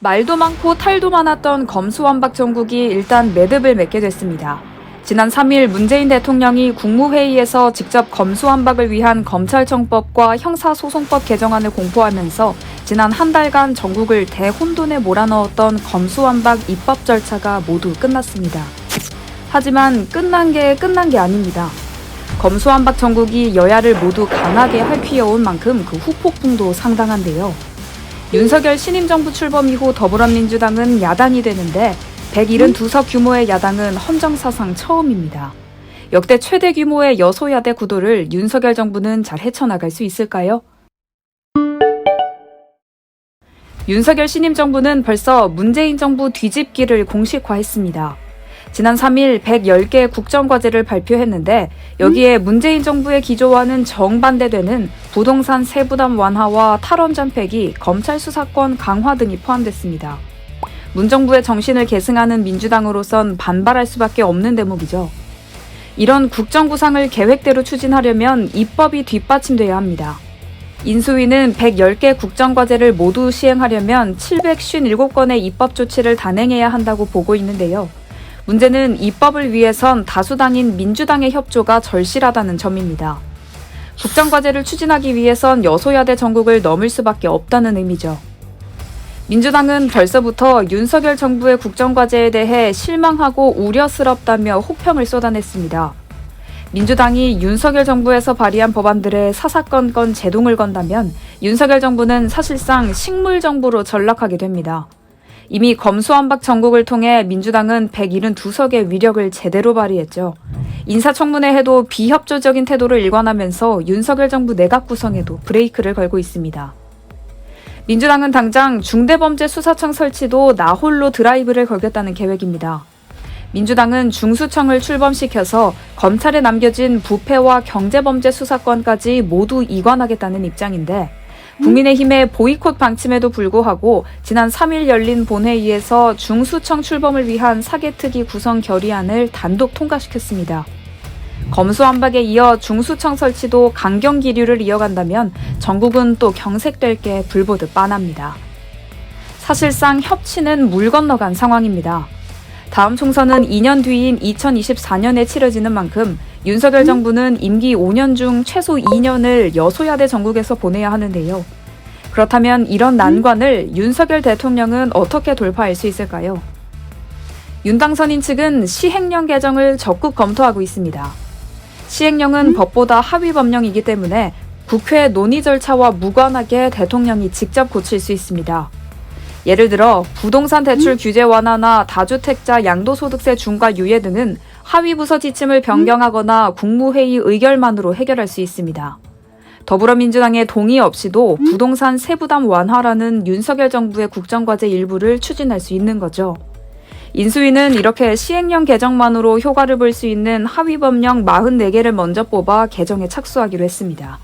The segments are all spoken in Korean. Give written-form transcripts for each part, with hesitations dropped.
말도 많고 탈도 많았던 검수완박 정국이 일단 매듭을 맺게 됐습니다. 지난 3일 문재인 대통령이 국무회의에서 직접 검수완박을 위한 검찰청법과 형사소송법 개정안을 공포하면서 지난 한 달간 전국을 대혼돈에 몰아넣었던 검수완박 입법 절차가 모두 끝났습니다. 하지만 끝난 게 아닙니다. 검수완박 정국이 여야를 모두 강하게 핥히어온 만큼 그 후폭풍도 상당한데요. 윤석열 신임정부 출범 이후 더불어민주당은 야당이 되는데 172석 규모의 야당은 헌정사상 처음입니다. 역대 최대 규모의 여소야대 구도를 윤석열 정부는 잘 헤쳐나갈 수 있을까요? 윤석열 신임정부는 벌써 문재인 정부 뒤집기를 공식화했습니다. 지난 3일 110개 국정과제를 발표했는데 여기에 문재인 정부의 기조와는 정반대되는 부동산 세부담 완화와 탈원 전폐기, 검찰 수사권 강화 등이 포함됐습니다. 문 정부의 정신을 계승하는 민주당으로선 반발할 수밖에 없는 대목이죠. 이런 국정 구상을 계획대로 추진하려면 입법이 뒷받침돼야 합니다. 인수위는 110개 국정과제를 모두 시행하려면 757건의 입법 조치를 단행해야 한다고 보고 있는데요. 문제는 입법을 위해선 다수당인 민주당의 협조가 절실하다는 점입니다. 국정과제를 추진하기 위해선 여소야대 정국을 넘을 수밖에 없다는 의미죠. 민주당은 벌써부터 윤석열 정부의 국정과제에 대해 실망하고 우려스럽다며 혹평을 쏟아냈습니다. 민주당이 윤석열 정부에서 발의한 법안들에 사사건건 제동을 건다면 윤석열 정부는 사실상 식물정부로 전락하게 됩니다. 이미 검수완박 정국을 통해 민주당은 172석의 위력을 제대로 발휘했죠. 인사청문회에도 비협조적인 태도를 일관하면서 윤석열 정부 내각 구성에도 브레이크를 걸고 있습니다. 민주당은 당장 중대범죄수사청 설치도 나홀로 드라이브를 걸겠다는 계획입니다. 민주당은 중수청을 출범시켜서 검찰에 남겨진 부패와 경제범죄 수사권까지 모두 이관하겠다는 입장인데 국민의힘의 보이콧 방침에도 불구하고 지난 3일 열린 본회의에서 중수청 출범을 위한 사개특위 구성 결의안을 단독 통과시켰습니다. 검수완박에 이어 중수청 설치도 강경 기류를 이어간다면 전국은 또 경색될 게 불보듯 뻔합니다. 사실상 협치는 물 건너간 상황입니다. 다음 총선은 2년 뒤인 2024년에 치러지는 만큼 윤석열 정부는 임기 5년 중 최소 2년을 여소야대 정국에서 보내야 하는데요. 그렇다면 이런 난관을 윤석열 대통령은 어떻게 돌파할 수 있을까요? 윤 당선인 측은 시행령 개정을 적극 검토하고 있습니다. 시행령은 법보다 하위 법령이기 때문에 국회 논의 절차와 무관하게 대통령이 직접 고칠 수 있습니다. 예를 들어 부동산 대출 규제 완화나 다주택자 양도소득세 중과 유예 등은 하위 부서 지침을 변경하거나 국무회의 의결만으로 해결할 수 있습니다. 더불어민주당의 동의 없이도 부동산 세부담 완화라는 윤석열 정부의 국정과제 일부를 추진할 수 있는 거죠. 인수위는 이렇게 시행령 개정만으로 효과를 볼 수 있는 하위 법령 44개를 먼저 뽑아 개정에 착수하기로 했습니다.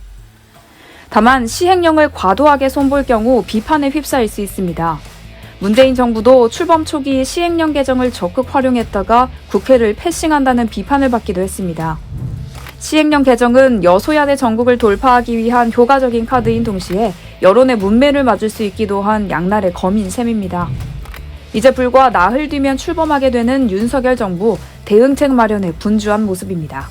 다만 시행령을 과도하게 손볼 경우 비판에 휩싸일 수 있습니다. 문재인 정부도 출범 초기 시행령 개정을 적극 활용했다가 국회를 패싱한다는 비판을 받기도 했습니다. 시행령 개정은 여소야대 정국을 돌파하기 위한 효과적인 카드인 동시에 여론의 문매를 맞을 수 있기도 한 양날의 검인 셈입니다. 이제 불과 나흘 뒤면 출범하게 되는 윤석열 정부, 대응책 마련에 분주한 모습입니다.